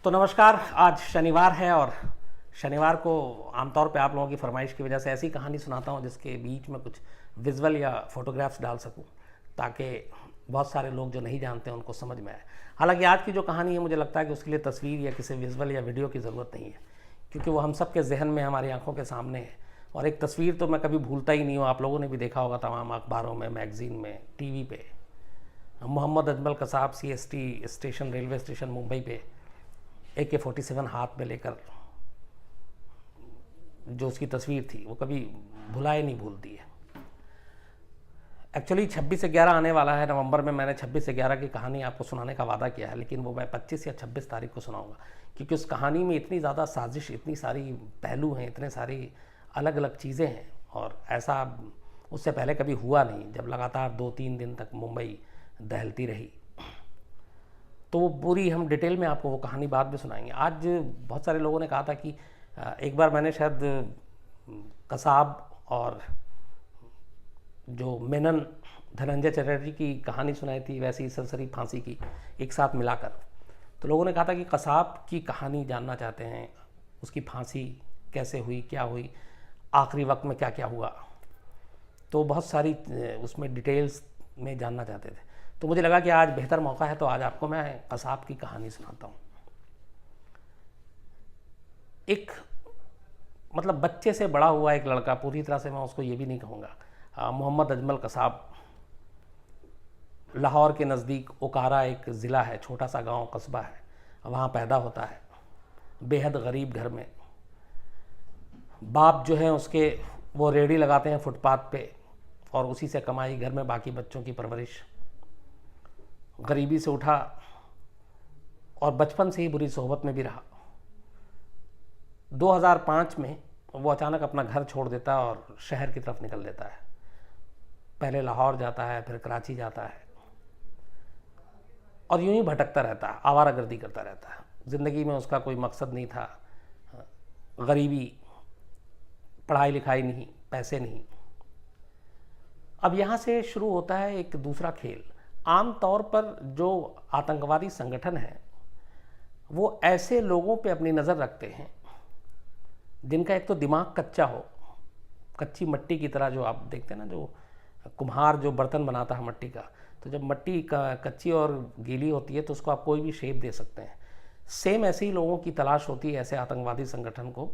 तो नमस्कार। आज शनिवार है और शनिवार को आमतौर पे आप लोगों की फरमाइश की वजह से ऐसी कहानी सुनाता हूँ जिसके बीच में कुछ विजुअल या फोटोग्राफ्स डाल सकूँ ताकि बहुत सारे लोग जो नहीं जानते हैं उनको समझ में आए। हालांकि आज की जो कहानी है मुझे लगता है कि उसके लिए तस्वीर या किसी विजुअल या वीडियो की ज़रूरत नहीं है, क्योंकि वो हम सब के जहन में हमारी आंखों के सामने है। और एक तस्वीर तो मैं कभी भूलता ही नहीं हूँ, आप लोगों ने भी देखा होगा तमाम अखबारों में, मैगज़ीन में, टीवी पे। Mohammad Ajmal Kasab CST station, railway station Mumbai पे AK-47 हाथ में लेकर जो उसकी तस्वीर थी वो कभी भुलाए नहीं भूलती है। एक्चुअली 26/11 आने वाला है नवंबर में। मैंने 26/11 की कहानी आपको सुनाने का वादा किया है, लेकिन वो मैं 25 या 26 तारीख को सुनाऊंगा, क्योंकि उस कहानी में इतनी ज़्यादा साजिश, इतनी सारी पहलू हैं, इतने सारी अलग अलग चीज़ें हैं, और ऐसा उससे पहले कभी हुआ नहीं, जब लगातार 2-3 दिन तक मुंबई दहलती रही। तो वो पूरी हम डिटेल में आपको वो कहानी बाद में सुनाएंगे। आज बहुत सारे लोगों ने कहा था कि एक बार मैंने शायद कसाब और जो मेनन धनंजय चटर्जी की कहानी सुनाई थी, वैसी सरसरी फांसी की एक साथ मिलाकर। तो लोगों ने कहा था कि कसाब की कहानी जानना चाहते हैं, उसकी फांसी कैसे हुई, क्या हुई, आखिरी वक्त में क्या क्या हुआ। तो बहुत सारी उसमें डिटेल्स में जानना चाहते थे। तो मुझे लगा कि आज बेहतर मौका है, तो आज आपको मैं कसाब की कहानी सुनाता हूँ। एक मतलब बच्चे से बड़ा हुआ एक लड़का, पूरी तरह से मैं उसको ये भी नहीं कहूँगा, मोहम्मद अजमल कसाब, लाहौर के नज़दीक ओकारा एक ज़िला है, छोटा सा गांव कस्बा है, वहाँ पैदा होता है बेहद गरीब घर में। बाप जो है उसके वो रेहड़ी लगाते हैं फुटपाथ पे, और उसी से कमाई, घर में बाकी बच्चों की परवरिश। गरीबी से उठा और बचपन से ही बुरी सोहबत में भी रहा। 2005 में वो अचानक अपना घर छोड़ देता है और शहर की तरफ निकल देता है। पहले लाहौर जाता है, फिर कराची जाता है, और यूं ही भटकता रहता है, आवारागर्दी करता रहता है। ज़िंदगी में उसका कोई मकसद नहीं था, गरीबी, पढ़ाई लिखाई नहीं, पैसे नहीं। अब यहाँ से शुरू होता है एक दूसरा खेल। आम तौर पर जो आतंकवादी संगठन हैं वो ऐसे लोगों पे अपनी नज़र रखते हैं जिनका एक तो दिमाग कच्चा हो, कच्ची मिट्टी की तरह, जो आप देखते हैं ना, जो कुम्हार जो बर्तन बनाता है मिट्टी का, तो जब मिट्टी कच्ची और गीली होती है तो उसको आप कोई भी शेप दे सकते हैं। सेम ऐसे ही लोगों की तलाश होती है ऐसे आतंकवादी संगठन को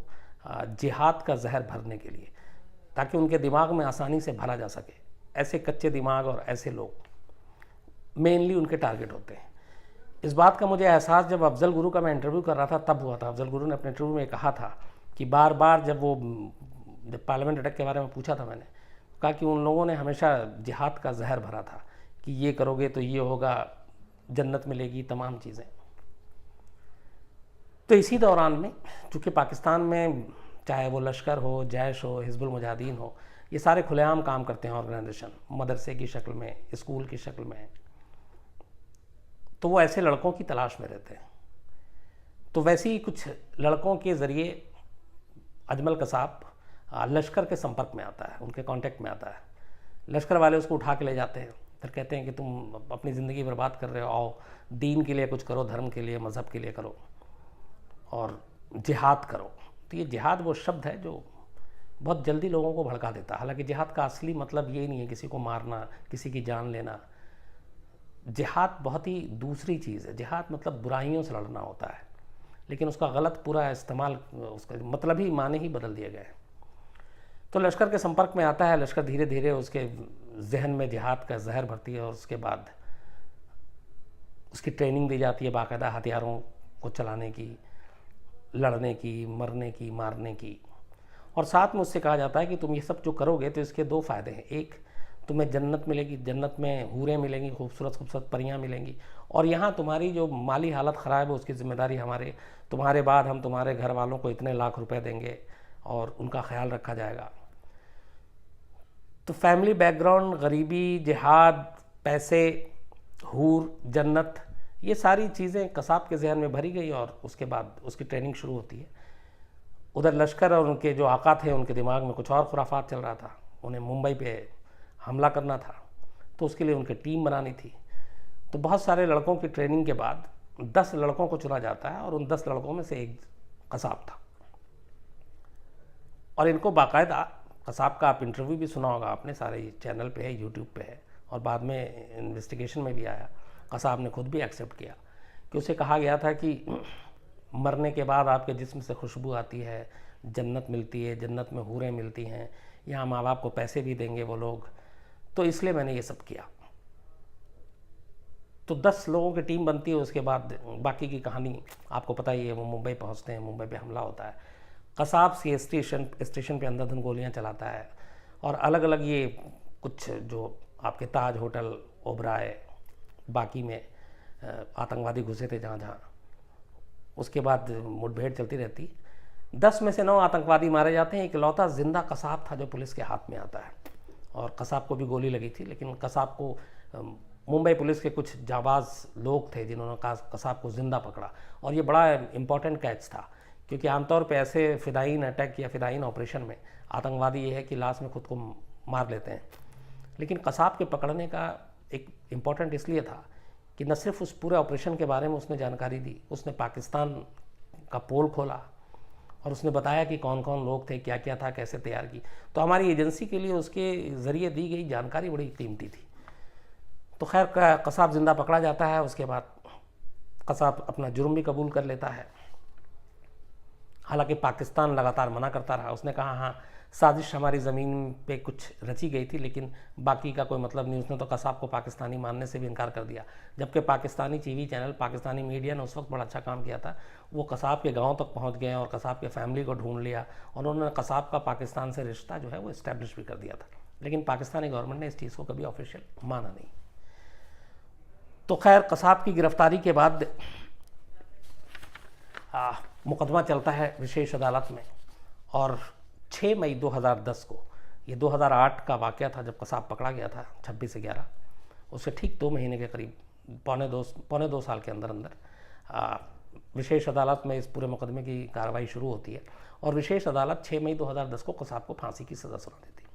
जिहाद का जहर भरने के लिए, ताकि उनके दिमाग में आसानी से भरा जा सके। ऐसे कच्चे दिमाग और ऐसे लोग मेनली उनके टारगेट होते हैं। इस बात का मुझे एहसास जब अफजल गुरु का मैं इंटरव्यू कर रहा था तब हुआ था। अफजल गुरु ने अपने इंटरव्यू में कहा था कि बार बार जब पार्लियामेंट अटैक के बारे में पूछा था मैंने, कहा कि उन लोगों ने हमेशा जिहाद का जहर भरा था कि ये करोगे तो ये होगा, जन्नत मिलेगी, तमाम चीज़ें। तो इसी दौरान में चूँकि पाकिस्तान में चाहे वो लश्कर हो, जैश हो, हिजबुल मुजाहिदीन हो, ये सारे खुलेआम काम करते हैं ऑर्गेनाइजेशन, मदरसे की शक्ल में, स्कूल की शक्ल में। तो वो ऐसे लड़कों की तलाश में रहते हैं। तो वैसे ही कुछ लड़कों के ज़रिए अजमल कसाब लश्कर के संपर्क में आता है, उनके कांटेक्ट में आता है। लश्कर वाले उसको उठा के ले जाते हैं, फिर कहते हैं कि तुम अपनी ज़िंदगी बर्बाद कर रहे हो, आओ दीन के लिए कुछ करो, धर्म के लिए, मज़हब के लिए करो और जिहाद करो। तो ये जिहाद वो शब्द है जो बहुत जल्दी लोगों को भड़का देता है। हालांकि जिहाद का असली मतलब ये नहीं है किसी को मारना, किसी की जान लेना। जिहाद बहुत ही दूसरी चीज़ है। जिहाद मतलब बुराइयों से लड़ना होता है, लेकिन उसका गलत पूरा इस्तेमाल, उसका मतलब ही, माने ही बदल दिए गए। तो लश्कर के संपर्क में आता है। लश्कर धीरे धीरे उसके जहन में जिहाद का जहर भरती है, और उसके बाद उसकी ट्रेनिंग दी जाती है बाकायदा हथियारों को चलाने की, लड़ने की, मरने की, मारने की। और साथ में उससे कहा जाता है कि तुम ये सब जो करोगे तो इसके 2 फ़ायदे हैं। एक, तुम्हें जन्नत मिलेगी, जन्नत में हूरें मिलेंगी, खूबसूरत खूबसूरत परियां मिलेंगी, और यहाँ तुम्हारी जो माली हालत ख़राब है उसकी ज़िम्मेदारी हमारे, तुम्हारे बाद हम तुम्हारे घर वालों को इतने लाख रुपए देंगे और उनका ख्याल रखा जाएगा। तो फैमिली बैकग्राउंड, गरीबी, जिहाद, पैसे, हूर, जन्नत, ये सारी चीज़ें कसाब के जहन में भरी गई, और उसके बाद उसकी ट्रेनिंग शुरू होती है। उधर लश्कर और उनके जो आका थे उनके दिमाग में कुछ और खुराफात चल रहा था, उन्हें मुंबई पे हमला करना था, तो उसके लिए उनकी टीम बनानी थी। तो बहुत सारे लड़कों की ट्रेनिंग के बाद 10 लड़कों को चुना जाता है और उन 10 लड़कों में से एक कसाब था। और इनको बाकायदा, कसाब का आप इंटरव्यू भी सुना होगा आपने, सारे चैनल पे है, यूट्यूब पे है, और बाद में इन्वेस्टिगेशन में भी आया, कसाब ने खुद भी एक्सेप्ट किया कि उसे कहा गया था कि मरने के बाद आपके जिस्म से खुशबू आती है, जन्नत मिलती है, जन्नत में हूरें मिलती हैं, यहाँ माँ बाप को पैसे भी देंगे वो लोग, तो इसलिए मैंने ये सब किया। तो 10 लोगों की टीम बनती है। उसके बाद बाकी की कहानी आपको पता ही है, वो मुंबई पहुंचते हैं, मुंबई पे हमला होता है, कसाब सी स्टेशन पे अंधाधुंध गोलियां चलाता है, और अलग अलग ये कुछ जो आपके ताज होटल, ओबराय, बाकी में आतंकवादी घुसे थे जहाँ जहाँ, उसके बाद मुठभेड़ चलती रहती। 10 में से 9 आतंकवादी मारे जाते हैं। इकलौता जिंदा कसाब था जो पुलिस के हाथ में आता है, और कसाब को भी गोली लगी थी, लेकिन कसाब को मुंबई पुलिस के कुछ जाबाज लोग थे जिन्होंने कसाब को ज़िंदा पकड़ा। और ये बड़ा इम्पॉर्टेंट कैच था, क्योंकि आमतौर पे ऐसे फ़िदाइन अटैक या फ़िदाइन ऑपरेशन में आतंकवादी ये है कि लास्ट में खुद को मार लेते हैं, लेकिन कसाब के पकड़ने का एक इम्पॉर्टेंट इसलिए था कि न सिर्फ उस पूरे ऑपरेशन के बारे में उसने जानकारी दी, उसने पाकिस्तान का पोल खोला और उसने बताया कि कौन कौन लोग थे, क्या क्या था, कैसे तैयार की। तो हमारी एजेंसी के लिए उसके ज़रिए दी गई जानकारी बड़ी कीमती थी। तो खैर कसाब ज़िंदा पकड़ा जाता है। उसके बाद कसाब अपना जुर्म भी कबूल कर लेता है, हालांकि पाकिस्तान लगातार मना करता रहा। उसने कहा हाँ, साजिश हमारी ज़मीन पे कुछ रची गई थी, लेकिन बाकी का कोई मतलब नहीं। उसने तो कसाब को पाकिस्तानी मानने से भी इनकार कर दिया, जबकि Pakistani TV channel, Pakistani media ने उस वक्त बड़ा अच्छा काम किया था। वो कसाब के गांव तक पहुंच गए और कसाब के फैमिली को ढूंढ लिया, और उन्होंने कसाब का पाकिस्तान से रिश्ता जो है वो इस्टेब्लिश भी कर दिया था। लेकिन पाकिस्तानी गवर्नमेंट ने इस चीज़ को कभी ऑफिशियल माना नहीं। तो खैर कसाब की गिरफ्तारी के बाद मुकदमा चलता है विशेष अदालत में, और 6 मई 2010 को, ये 2008 का वाक़या था जब कसाब पकड़ा गया था, 26/11, उससे ठीक 2 महीने के करीब, पौने दो साल के अंदर अंदर विशेष अदालत में इस पूरे मुकदमे की कार्रवाई शुरू होती है, और विशेष अदालत 6 मई 2010 को कसाब को फांसी की सज़ा सुना देती है।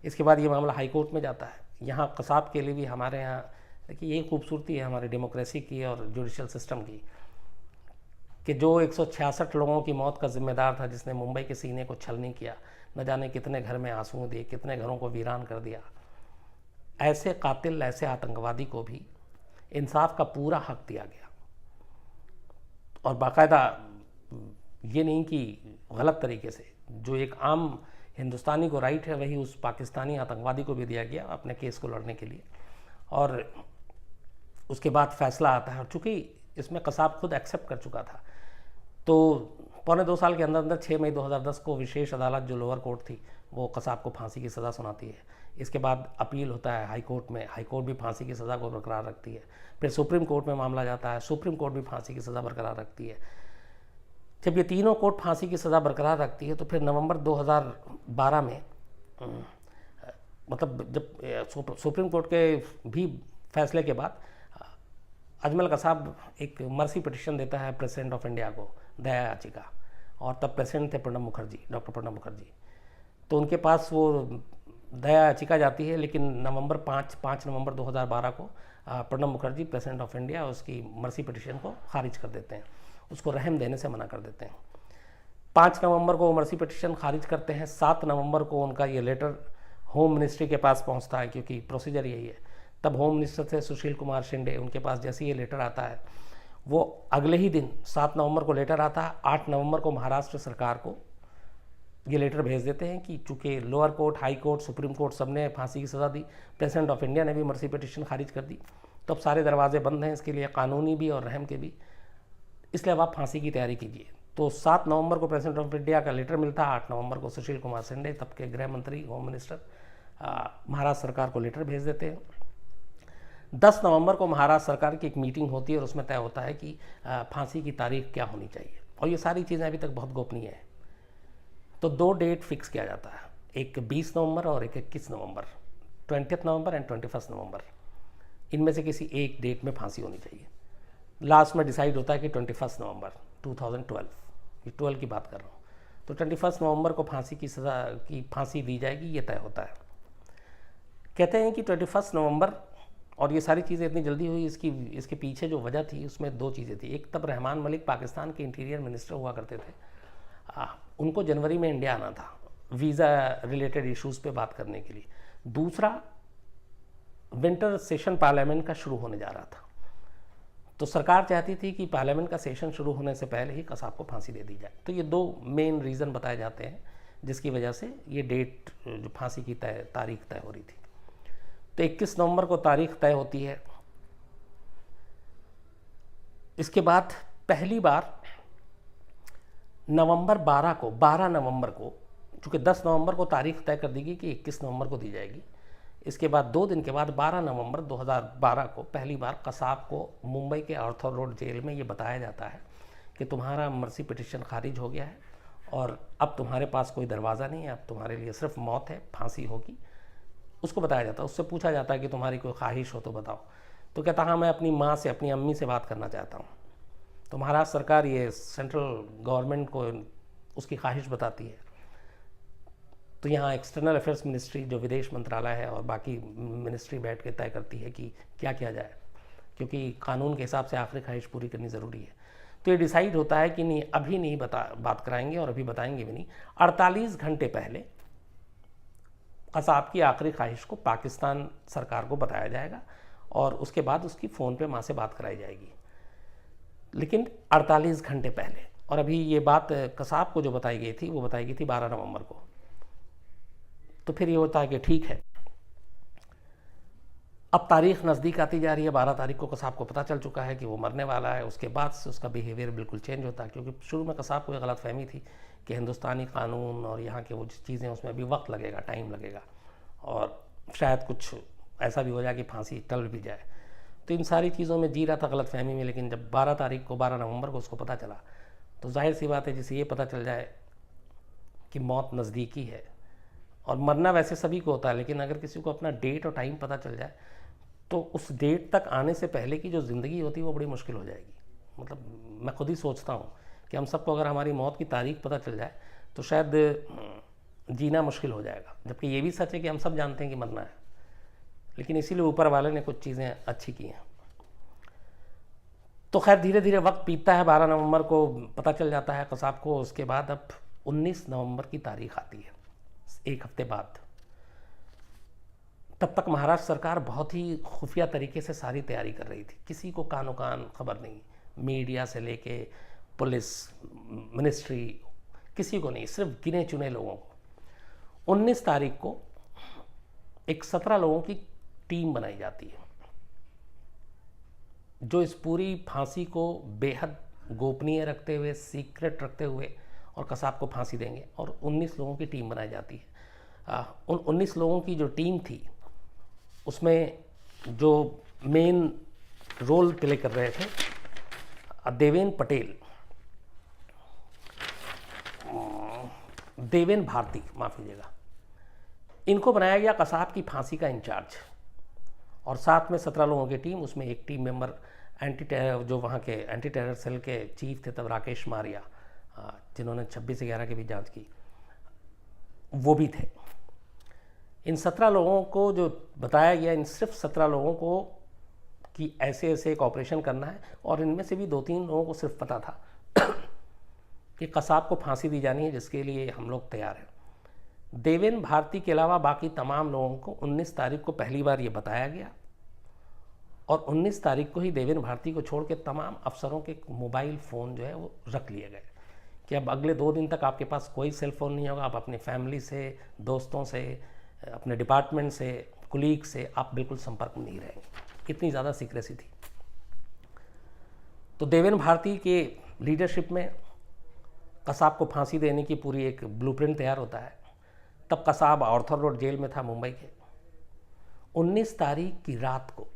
इसके बाद ये मामला हाई कोर्ट में जाता है। यहाँ कसाब के लिए भी, हमारे यहाँ देखिए ये खूबसूरती है हमारी डेमोक्रेसी की और जुडिशल सिस्टम की, कि जो 166 लोगों की मौत का जिम्मेदार था, जिसने मुंबई के सीने को छलनी किया, न जाने कितने घर में आंसू दिए, कितने घरों को वीरान कर दिया, ऐसे कातिल, ऐसे आतंकवादी को भी इंसाफ का पूरा हक दिया गया। और बाकायदा ये नहीं कि गलत तरीके से, जो एक आम हिंदुस्तानी को राइट है वही उस पाकिस्तानी आतंकवादी को भी दिया गया अपने केस को लड़ने के लिए। और उसके बाद फैसला आता है, और चूँकि इसमें कसाब खुद एक्सेप्ट कर चुका था, तो पौने 2 साल के अंदर अंदर 6 मई 2010 को विशेष अदालत जो लोअर कोर्ट थी वो कसाब को फांसी की सज़ा सुनाती है। इसके बाद अपील होता है हाई कोर्ट में, हाई कोर्ट भी फांसी की सज़ा को बरकरार रखती है। फिर सुप्रीम कोर्ट में मामला जाता है, सुप्रीम कोर्ट भी फांसी की सज़ा बरकरार रखती है। जब ये तीनों कोर्ट फांसी की सज़ा बरकरार रखती है, तो फिर नवंबर 2012 में, मतलब जब सुप्रीम कोर्ट के भी फैसले के बाद अजमल कसाब एक मर्सी पिटिशन देता है प्रेसिडेंट ऑफ इंडिया को, दया याचिका, और तब प्रेसिडेंट थे प्रणब मुखर्जी, डॉक्टर प्रणब मुखर्जी। तो उनके पास वो दया याचिका जाती है, लेकिन 5 नवंबर 2012 को Pranab Mukherjee, president of India, उसकी मर्सी पिटिशन को खारिज कर देते हैं, उसको रहम देने से मना कर देते हैं। 5 नवंबर को वो मर्सी पिटिशन खारिज करते हैं। 7 नवंबर को उनका ये लेटर होम मिनिस्ट्री के पास पहुंचता है, क्योंकि प्रोसीजर यही है। तब होम मिनिस्टर थे सुशील कुमार शिंदे, उनके पास जैसे ये लेटर आता है, वो अगले ही दिन 7 नवंबर को लेटर आता है, 8 नवंबर को महाराष्ट्र सरकार को ये लेटर भेज देते हैं कि चूँकि lower court, high court, supreme court सब ने फांसी की सज़ा दी, प्रेसिडेंट ऑफ इंडिया ने भी मर्सी पिटिशन खारिज कर दी, तो अब सारे दरवाजे बंद हैं इसके लिए, कानूनी भी और रहम के भी, इसलिए अब आप फांसी की तैयारी कीजिए। तो 7 नवंबर को प्रेसिडेंट ऑफ इंडिया का लेटर मिलता है, 8 नवंबर को सुशील कुमार शिंदे, तब के गृह मंत्री, होम मिनिस्टर, महाराष्ट्र सरकार को लेटर भेज देते हैं। 10 नवंबर को महाराष्ट्र सरकार की एक मीटिंग होती है और उसमें तय होता है कि फांसी की तारीख क्या होनी चाहिए, और ये सारी चीज़ें अभी तक बहुत गोपनीय है। तो 2 डेट फिक्स किया जाता है, एक 20 नवंबर और एक 21 नवंबर, 20 नवंबर एंड 21 नवंबर, इनमें से किसी एक डेट में फांसी होनी चाहिए। लास्ट में डिसाइड होता है कि 21 नवंबर 2012, ये 12 की बात कर रहा हूँ, तो 21 नवंबर को फांसी की सज़ा की फांसी दी जाएगी, ये तय होता है। कहते हैं कि 21 नवंबर और ये सारी चीज़ें इतनी जल्दी हुई, इसके पीछे जो वजह थी उसमें दो चीज़ें थी। एक, तब रहमान मलिक पाकिस्तान के इंटीरियर मिनिस्टर हुआ करते थे। उनको जनवरी में इंडिया आना था वीज़ा रिलेटेड इश्यूज़ पे बात करने के लिए। दूसरा, विंटर सेशन पार्लियामेंट का शुरू होने जा रहा था, तो सरकार चाहती थी कि पार्लियामेंट का सेशन शुरू होने से पहले ही कसाब को फांसी दे दी जाए। तो ये दो मेन रीज़न बताए जाते हैं जिसकी वजह से ये डेट, जो फांसी की तारीख तय हो रही थी। तो 21 नवंबर को तारीख तय होती है। इसके बाद पहली बार नवंबर 12 नवंबर को, चूँकि 10 नवंबर को तारीख तय कर दी गई कि 21 नवंबर को दी जाएगी, इसके बाद 2 दिन के बाद 12 नवंबर 2012 को पहली बार कसाब को मुंबई के आर्थर रोड जेल में ये बताया जाता है कि तुम्हारा मर्सी पिटिशन खारिज हो गया है और अब तुम्हारे पास कोई दरवाज़ा नहीं है, अब तुम्हारे लिए सिर्फ मौत है, फांसी होगी। उसको बताया जाता है। उससे पूछा जाता है कि तुम्हारी कोई ख्वाहिश हो तो बताओ। तो कहता हाँ, मैं अपनी माँ से, अपनी अम्मी से बात करना चाहता हूँ। तो महाराष्ट्र सरकार ये सेंट्रल गवर्नमेंट को उसकी ख्वाहिश बताती है। तो यहाँ एक्सटर्नल अफेयर्स मिनिस्ट्री, जो विदेश मंत्रालय है, और बाकी मिनिस्ट्री बैठ के तय करती है कि क्या किया जाए, क्योंकि कानून के हिसाब से आखिरी ख्वाहिश पूरी करनी ज़रूरी है। तो ये डिसाइड होता है कि नहीं, अभी नहीं बात कराएंगे और अभी बताएंगे भी नहीं। 48 घंटे पहले कसाब की आखिरी ख्वाहिश को पाकिस्तान सरकार को बताया जाएगा और उसके बाद उसकी फ़ोन पे माँ से बात कराई जाएगी, लेकिन 48 घंटे पहले। और अभी ये बात कसाब को जो बताई गई थी वो बताई गई थी 12 नवंबर को। तो फिर ये होता है कि ठीक है, अब तारीख नज़दीक आती जा रही है। 12 तारीख को कसाब को पता चल चुका है कि वो मरने वाला है। उसके बाद से उसका बिहेवियर बिल्कुल चेंज होता है, क्योंकि शुरू में कसाब को ये गलतफहमी थी कि हिंदुस्तानी कानून और यहाँ के वो चीज़ें, उसमें अभी वक्त लगेगा, टाइम लगेगा और शायद कुछ ऐसा भी हो जाए कि फांसी टल भी जाए। तो इन सारी चीज़ों में जी रहा था गलतफहमी में। लेकिन जब 12 तारीख को, 12 नवंबर को उसको पता चला, तो जाहिर सी बात है, जिसे ये पता चल जाए कि मौत नज़दीकी है, और मरना वैसे सभी को होता है, लेकिन अगर किसी को अपना डेट और टाइम पता चल जाए तो उस डेट तक आने से पहले की जो ज़िंदगी होती है वो बड़ी मुश्किल हो जाएगी। मतलब मैं खुद ही सोचता हूँ कि हम सबको अगर हमारी मौत की तारीख पता चल जाए तो शायद जीना मुश्किल हो जाएगा। जबकि ये भी सच है कि हम सब जानते हैं कि मरना है, लेकिन इसीलिए ऊपर वाले ने कुछ चीज़ें अच्छी की हैं। तो खैर धीरे धीरे वक्त बीतता है। 12 नवंबर को पता चल जाता है कसाब को। उसके बाद अब 19 नवंबर की तारीख आती है, एक हफ्ते बाद। तब तक महाराष्ट्र सरकार बहुत ही खुफिया तरीके से सारी तैयारी कर रही थी। किसी को कानो कान खबर नहीं, मीडिया से लेके पुलिस, मिनिस्ट्री, किसी को नहीं, सिर्फ गिने चुने लोगों को। 19 तारीख को एक 17 लोगों की टीम बनाई जाती है जो इस पूरी फांसी को बेहद गोपनीय रखते हुए, सीक्रेट रखते हुए और कसाब को फांसी देंगे। और 19 लोगों की टीम बनाई जाती है। उन 19 लोगों की जो टीम थी उसमें जो मेन रोल प्ले कर रहे थे देवेन भारती, माफ़ कीजिएगा, इनको बनाया गया कसाब की फांसी का इंचार्ज। और साथ में 17 लोगों की टीम, उसमें एक टीम मेंबर एंटी टेरर, जो वहाँ के एंटी टेरर सेल के चीफ थे तब, राकेश मारिया, जिन्होंने 26/11 की भी जांच की, वो भी थे। इन 17 लोगों को जो बताया गया, इन सिर्फ 17 लोगों को कि ऐसे ऐसे एक ऑपरेशन करना है, और इनमें से भी 2-3 लोगों को सिर्फ पता था कि कसाब को फांसी दी जानी है, जिसके लिए हम लोग तैयार हैं। देवेन भारती के अलावा बाकी तमाम लोगों को 19 तारीख को पहली बार ये बताया गया, और 19 तारीख को ही देवेन भारती को छोड़ के तमाम अफसरों के मोबाइल फ़ोन जो है वो रख लिए गए कि अब अगले 2 दिन तक आपके पास कोई सेल फ़ोन नहीं होगा। आप अपनी फैमिली से, दोस्तों से, अपने डिपार्टमेंट से, कुलीग से आप बिल्कुल संपर्क में नहीं रहेंगे। इतनी ज़्यादा सीक्रेसी थी। तो देवेन भारती के लीडरशिप में कसाब को फांसी देने की पूरी एक ब्लूप्रिंट तैयार होता है। तब कसाब आर्थर रोड जेल में था, मुंबई के। 19 तारीख की रात को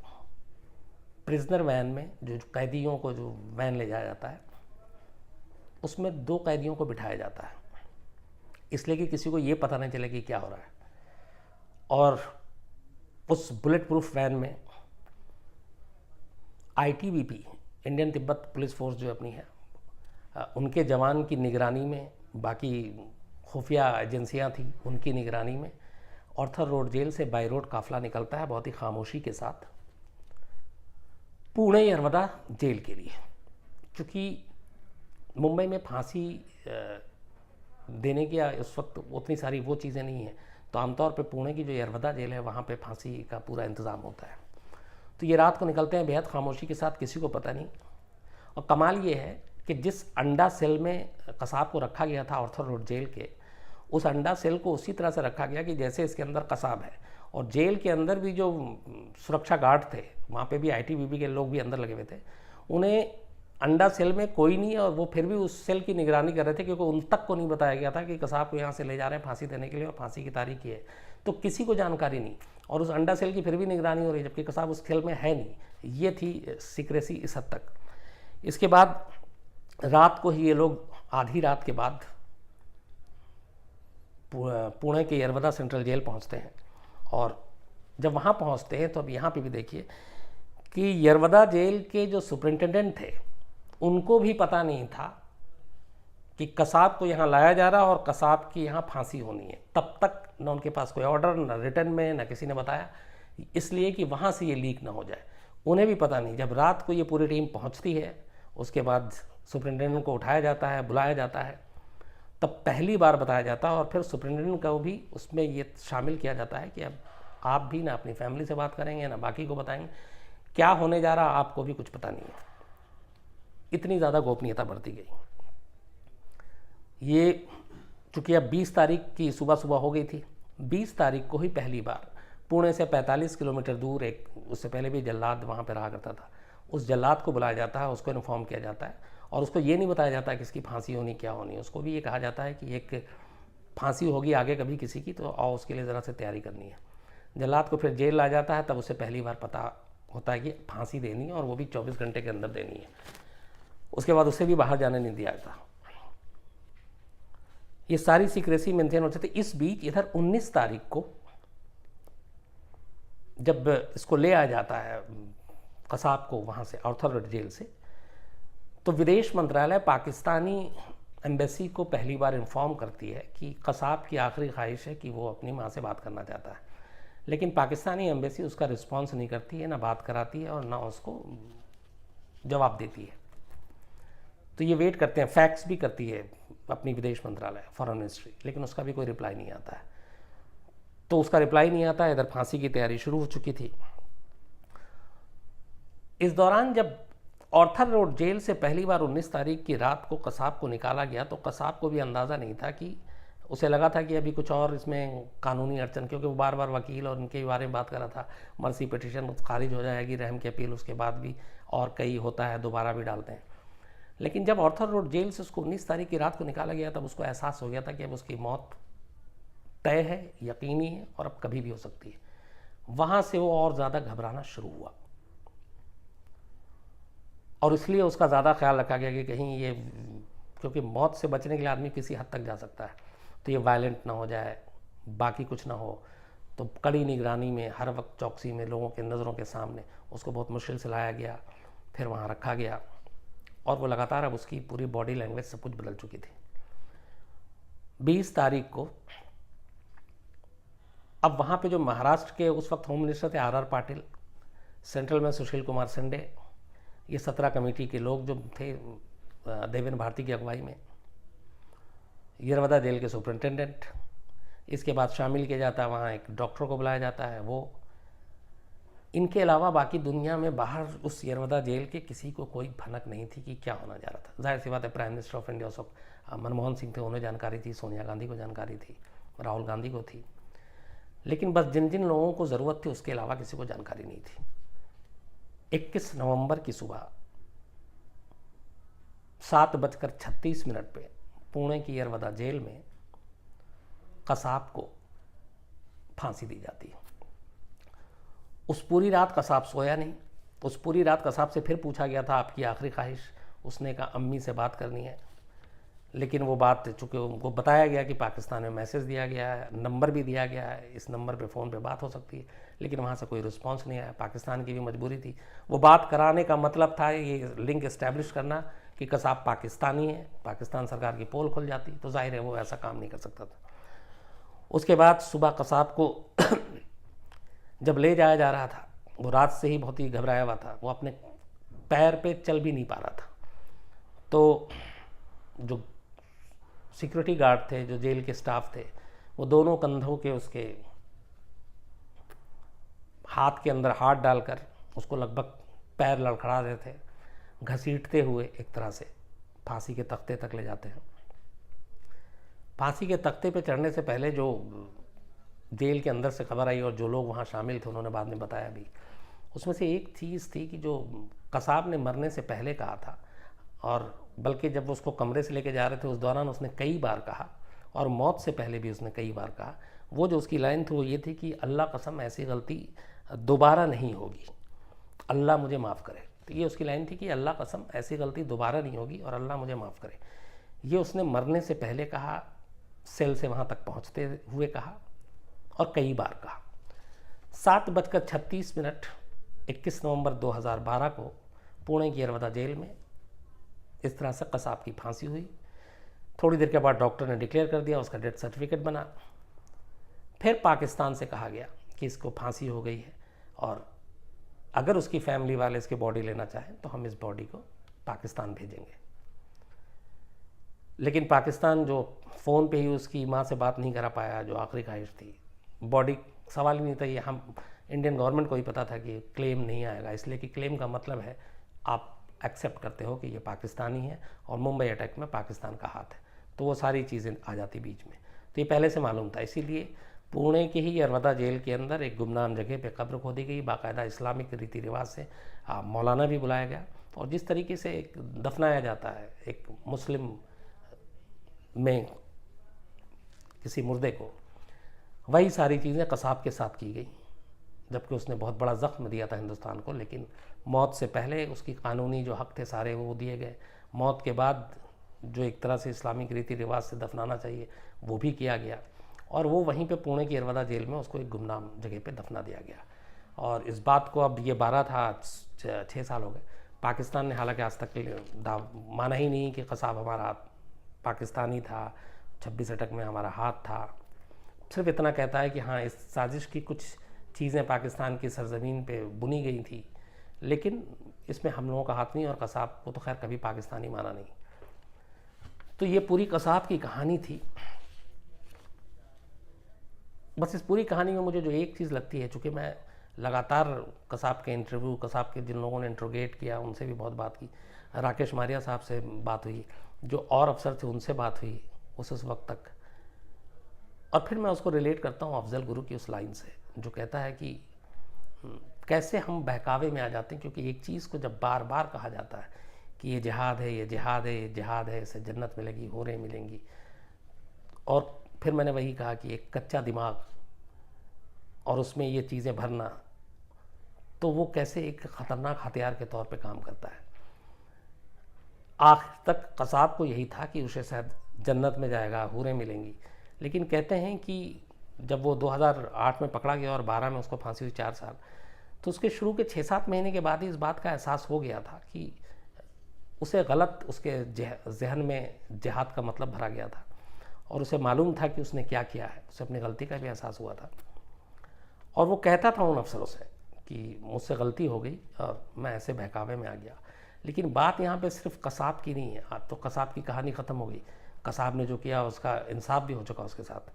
प्रिजनर वैन में, जो कैदियों को जो वैन ले जाया जाता है, उसमें 2 कैदियों को बिठाया जाता है, इसलिए कि किसी को ये पता नहीं चले कि क्या हो रहा है। और उस बुलेट प्रूफ वैन में ITBP, Indian Tibet police force जो अपनी है, उनके जवान की निगरानी में, बाकी खुफिया एजेंसियां थी उनकी निगरानी में, आर्थर रोड जेल से बाई रोड काफ़िला निकलता है बहुत ही खामोशी के साथ। पुणे यरवदा जेल के लिए, क्योंकि मुंबई में फांसी देने की इस वक्त उतनी सारी वो चीज़ें नहीं हैं, तो आमतौर पे पुणे की जो यरवदा जेल है वहाँ पे फांसी का पूरा इंतज़ाम होता है। तो ये रात को निकलते हैं बेहद खामोशी के साथ, किसी को पता नहीं। और कमाल ये है कि जिस अंडा सेल में कसाब को रखा गया था आर्थर रोड जेल के, उस अंडा सेल को उसी तरह से रखा गया कि जैसे इसके अंदर कसाब है। और जेल के अंदर भी जो सुरक्षा गार्ड थे, वहाँ पे भी आईटीबीपी के लोग भी अंदर लगे हुए थे, उन्हें अंडा सेल में कोई नहीं है और वो फिर भी उस सेल की निगरानी कर रहे थे, क्योंकि उन तक को नहीं बताया गया था कि कसाब को यहाँ से ले जा रहे हैं फांसी देने के लिए और फांसी की तारीख ये है। तो किसी को जानकारी नहीं, और उस अंडा सेल की फिर भी निगरानी हो रही है, जबकि कसाब उस सेल में है नहीं। ये थी सीक्रेसी इस हद तक। इसके बाद रात को ही ये लोग आधी रात के बाद पुणे के यरवदा सेंट्रल जेल पहुंचते हैं। और जब वहाँ पहुंचते हैं तो अब यहाँ पे भी देखिए कि यरवदा जेल के जो सुपरिंटेंडेंट थे उनको भी पता नहीं था कि कसाब को यहाँ लाया जा रहा है और कसाब की यहाँ फांसी होनी है। तब तक न उनके पास कोई ऑर्डर, न रिटर्न में, न किसी ने बताया, इसलिए कि वहाँ से ये लीक ना हो जाए। उन्हें भी पता नहीं। जब रात को ये पूरी टीम पहुँचती है, उसके बाद सुपरिंटेंडेंट को उठाया जाता है, बुलाया जाता है, तब पहली बार बताया जाता है और फिर सुपरिंटेंडेंट को भी उसमें ये शामिल किया जाता है कि अब आप भी ना अपनी फैमिली से बात करेंगे, ना बाकी को बताएंगे, क्या होने जा रहा आपको भी कुछ पता नहीं है। इतनी ज़्यादा गोपनीयता बरती गई। ये चूँकि अब 20 तारीख की सुबह सुबह हो गई थी, 20 तारीख को ही पहली बार पुणे से 45 किलोमीटर दूर एक, उससे पहले भी जल्लाद वहाँ पर रहा करता था, उस जल्लाद को बुलाया जाता है, उसको इन्फॉर्म किया जाता है और उसको ये नहीं बताया जाता कि इसकी फांसी होनी क्या होनी। उसको भी ये कहा जाता है कि एक फांसी होगी आगे कभी किसी की, तो और उसके लिए ज़रा से तैयारी करनी है। जल्लाद को फिर जेल ला जाता है, तब उसे पहली बार पता होता है कि फांसी देनी है और वो भी 24 घंटे के अंदर देनी है। उसके बाद उसे भी बाहर जाने नहीं दिया जाता। ये सारी सीक्रेसी मेंटेन होती थी। इस बीच इधर 19 तारीख को जब इसको ले आया जाता है कसाब को वहाँ से आर्थर रोड जेल से, तो विदेश मंत्रालय पाकिस्तानी एम्बेसी को पहली बार इन्फॉर्म करती है कि कसाब की आखिरी ख्वाहिश है कि वो अपनी माँ से बात करना चाहता है। लेकिन पाकिस्तानी एम्बेसी उसका रिस्पांस नहीं करती है, ना बात कराती है और ना उसको जवाब देती है। तो ये वेट करते हैं, फैक्स भी करती है अपनी विदेश मंत्रालय, फॉरेन मिनिस्ट्री, लेकिन उसका भी कोई रिप्लाई नहीं आता है। तो उसका रिप्लाई नहीं आता है, इधर फांसी की तैयारी शुरू हो चुकी थी। इस दौरान जब आर्थर रोड जेल से पहली बार 19 तारीख की रात को कसाब को निकाला गया, तो कसाब को भी अंदाज़ा नहीं था कि, उसे लगा था कि अभी कुछ और इसमें कानूनी अड़चन, क्योंकि वो बार बार वकील और इनके बारे में बात कर रहा था, मर्सी पिटीशन खारिज हो जाएगी, रहम की अपील उसके बाद भी, और कई होता है दोबारा भी डालते हैं। लेकिन जब आर्थर रोड जेल से उसको 19 तारीख की रात को निकाला गया, तब उसको एहसास हो गया था कि अब उसकी मौत तय है, यकीनी है और अब कभी भी हो सकती है। वहाँ से वो और ज़्यादा घबराना शुरू हुआ और इसलिए उसका ज़्यादा ख्याल रखा गया कि कहीं ये, क्योंकि मौत से बचने के लिए आदमी किसी हद तक जा सकता है, तो ये वायलेंट ना हो जाए, बाकी कुछ ना हो। तो कड़ी निगरानी में, हर वक्त चौकसी में, लोगों के नज़रों के सामने उसको बहुत मुश्किल से लाया गया, फिर वहाँ रखा गया और वो लगातार, अब उसकी पूरी बॉडी लैंग्वेज सब कुछ बदल चुकी थी। 20 तारीख को अब वहाँ पे जो महाराष्ट्र के उस वक्त होम मिनिस्टर थे आर पाटिल, सेंट्रल में सुशील कुमार शिंदे, ये 17 कमेटी के लोग जो थे देवेंद्र भारती की अगुवाई में, यरवदा जेल के सुपरिंटेंडेंट, इसके बाद शामिल किया जाता है वहाँ एक डॉक्टर को बुलाया जाता है वो, इनके अलावा बाकी दुनिया में बाहर उस यरवदा जेल के किसी को कोई भनक नहीं थी कि क्या होना जा रहा था। जाहिर सी बात है, प्राइम मिनिस्टर ऑफ इंडिया उस वक्त मनमोहन सिंह थे, उन्हें जानकारी थी, सोनिया गांधी को जानकारी थी, राहुल गांधी को थी, लेकिन बस जिन जिन लोगों को ज़रूरत थी उसके अलावा किसी को जानकारी नहीं थी। 21 नवंबर की सुबह 7:36 पे पुणे की यरवदा जेल में कसाब को फांसी दी जाती है। उस पूरी रात कसाब सोया नहीं। उस पूरी रात कसाब से फिर पूछा गया था आपकी आखिरी ख्वाहिश, उसने कहा अम्मी से बात करनी है, लेकिन वो बात, चूँकि उनको बताया गया कि पाकिस्तान में मैसेज दिया गया है, नंबर भी दिया गया है, इस नंबर पे फ़ोन पे बात हो सकती है, लेकिन वहाँ से कोई रिस्पांस नहीं आया। पाकिस्तान की भी मजबूरी थी, वो बात कराने का मतलब था ये लिंक इस्टेब्लिश करना कि कसाब पाकिस्तानी है, पाकिस्तान सरकार की पोल खुल जाती, तो जाहिर है वो ऐसा काम नहीं कर सकता था। उसके बाद सुबह कसाब को जब ले जाया जा रहा था, वो रात से ही बहुत ही घबराया हुआ था, वो अपने पैर पे चल भी नहीं पा रहा था। तो जो सिक्योरिटी गार्ड थे, जो जेल के स्टाफ थे, वो दोनों कंधों के उसके हाथ के अंदर हाथ डालकर उसको लगभग पैर लड़खड़ा रहे थे, घसीटते हुए एक तरह से फांसी के तख्ते तक ले जाते हैं। फांसी के तख्ते पे चढ़ने से पहले जो जेल के अंदर से खबर आई और जो लोग वहाँ शामिल थे उन्होंने बाद में बताया भी, उसमें से एक चीज़ थी कि जो कसाब ने मरने से पहले कहा था, और बल्कि जब वो उसको कमरे से लेके जा रहे थे उस दौरान उसने कई बार कहा, और मौत से पहले भी उसने कई बार कहा, वो जो उसकी लाइन थी वो ये थी कि अल्लाह कसम ऐसी गलती दोबारा नहीं होगी, अल्लाह मुझे माफ़ करे। तो ये उसकी लाइन थी कि अल्लाह कसम ऐसी गलती दोबारा नहीं होगी और अल्लाह मुझे माफ़ करे। ये उसने मरने से पहले कहा, सेल से वहाँ तक पहुँचते हुए कहा, और कई बार कहा। 7:36 21 नवंबर 2012 को पुणे की यरवदा जेल में इस तरह से कसाब की फांसी हुई। थोड़ी देर के बाद डॉक्टर ने डिक्लेयर कर दिया, उसका डेथ सर्टिफिकेट बना। फिर पाकिस्तान से कहा गया कि इसको फांसी हो गई है और अगर उसकी फैमिली वाले इसकी बॉडी लेना चाहें तो हम इस बॉडी को पाकिस्तान भेजेंगे। लेकिन पाकिस्तान जो फ़ोन पे ही उसकी माँ से बात नहीं करा पाया, जो आखिरी ख्वाहिश थी, बॉडी सवाल ही नहीं था। ये हम इंडियन गवर्नमेंट को ही पता था कि क्लेम नहीं आएगा, इसलिए कि क्लेम का मतलब है आप एक्सेप्ट करते हो कि ये पाकिस्तानी है और मुंबई अटैक में पाकिस्तान का हाथ है, तो वो सारी चीज़ें आ जाती बीच में। तो ये पहले से मालूम था, इसीलिए पुणे के ही यरवदा जेल के अंदर एक गुमनाम जगह पे कब्र खोदी गई, बाकायदा इस्लामिक रीति रिवाज से मौलाना भी बुलाया गया, और जिस तरीके से एक दफनाया जाता है एक मुस्लिम में किसी मुर्दे को, वही सारी चीज़ें कसाब के साथ की गई, जबकि उसने बहुत बड़ा ज़ख्म दिया था हिंदुस्तान को। लेकिन मौत से पहले उसकी कानूनी जो हक़ थे सारे वो दिए गए, मौत के बाद जो एक तरह से इस्लामिक रीति रिवाज से दफनाना चाहिए वो भी किया गया, और वो वहीं पे पुणे की यरवदा जेल में उसको एक गुमनाम जगह पे दफना दिया गया। और इस बात को अब ये 12 था 6 साल हो गए, पाकिस्तान ने हालांकि आज तक माना ही नहीं कि कसाब हमारा पाकिस्तानी था, 26 अटक में हमारा हाथ था। सिर्फ इतना कहता है कि हाँ, इस साजिश की कुछ चीज़ें पाकिस्तान की सरजमीन पे बुनी गई थी, लेकिन इसमें हम लोगों का हाथ नहीं, और कसाब को तो खैर कभी पाकिस्तानी माना नहीं। तो ये पूरी कसाब की कहानी थी। बस इस पूरी कहानी में मुझे जो एक चीज़ लगती है, चूँकि मैं लगातार कसाब के इंटरव्यू, कसाब के जिन लोगों ने इंट्रोगेट किया उनसे भी बहुत बात की, राकेश मारिया साहब से बात हुई, जो और अफसर थे उनसे बात हुई उस वक्त तक, और फिर मैं उसको रिलेट करता हूँ अफजल गुरु की उस लाइन से जो कहता है कि कैसे हम बहकावे में आ जाते हैं, क्योंकि एक चीज़ को जब बार बार कहा जाता है कि ये जिहाद है, ये जिहाद है, ये जिहाद है, इससे जन्नत मिलेगी, होरें मिलेंगी, और फिर मैंने वही कहा कि एक कच्चा दिमाग और उसमें ये चीज़ें भरना, तो वो कैसे एक ख़तरनाक हथियार के तौर पे काम करता है। आखिर तक कसाब को यही था कि उसे शायद जन्नत में जाएगा, हूरें मिलेंगी, लेकिन कहते हैं कि जब वो 2008 में पकड़ा गया और 12 में उसको फांसी हुई 4 साल, तो उसके शुरू के 6-7 महीने के बाद ही इस बात का एहसास हो गया था कि उसे गलत उसके जहन में जिहाद का मतलब भरा गया था, और उसे मालूम था कि उसने क्या किया है, उसे अपनी गलती का भी एहसास हुआ था, और वो कहता था उन अफसरों से कि मुझसे गलती हो गई और मैं ऐसे बहकावे में आ गया। लेकिन बात यहाँ पे सिर्फ कसाब की नहीं है, आज तो कसाब की कहानी ख़त्म हो गई, कसाब ने जो किया उसका इंसाफ भी हो चुका उसके साथ,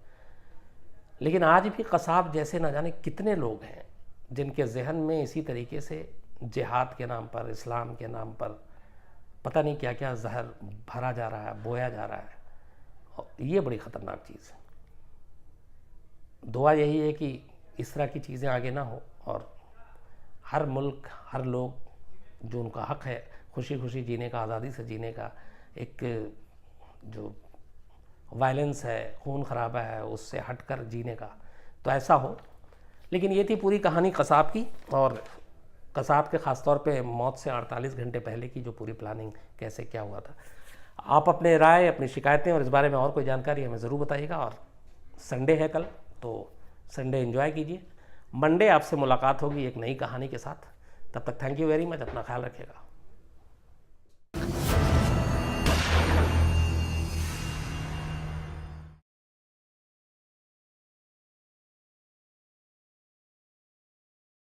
लेकिन आज भी कसाब जैसे ना जाने कितने लोग हैं जिनके जहन में इसी तरीके से जिहाद के नाम पर, इस्लाम के नाम पर पता नहीं क्या क्या जहर भरा जा रहा है, बोया जा रहा है, और ये बड़ी ख़तरनाक चीज़ है। दुआ यही है कि इस तरह की चीज़ें आगे ना हो, और हर मुल्क, हर लोग जो उनका हक़ है खुशी खुशी जीने का, आज़ादी से जीने का, एक जो वायलेंस है, खून खराबा है, उससे हटकर जीने का, तो ऐसा हो। लेकिन ये थी पूरी कहानी कसाब की, और कसाब के ख़ास तौर पे मौत से 48 घंटे पहले की जो पूरी प्लानिंग, कैसे क्या हुआ था। आप अपने राय, अपनी शिकायतें और इस बारे में और कोई जानकारी हमें ज़रूर बताइएगा। और संडे है कल, तो संडे एंजॉय कीजिए। मंडे आपसे मुलाकात होगी एक नई कहानी के साथ। तब तक थैंक यू वेरी मच, अपना ख्याल रखिएगा।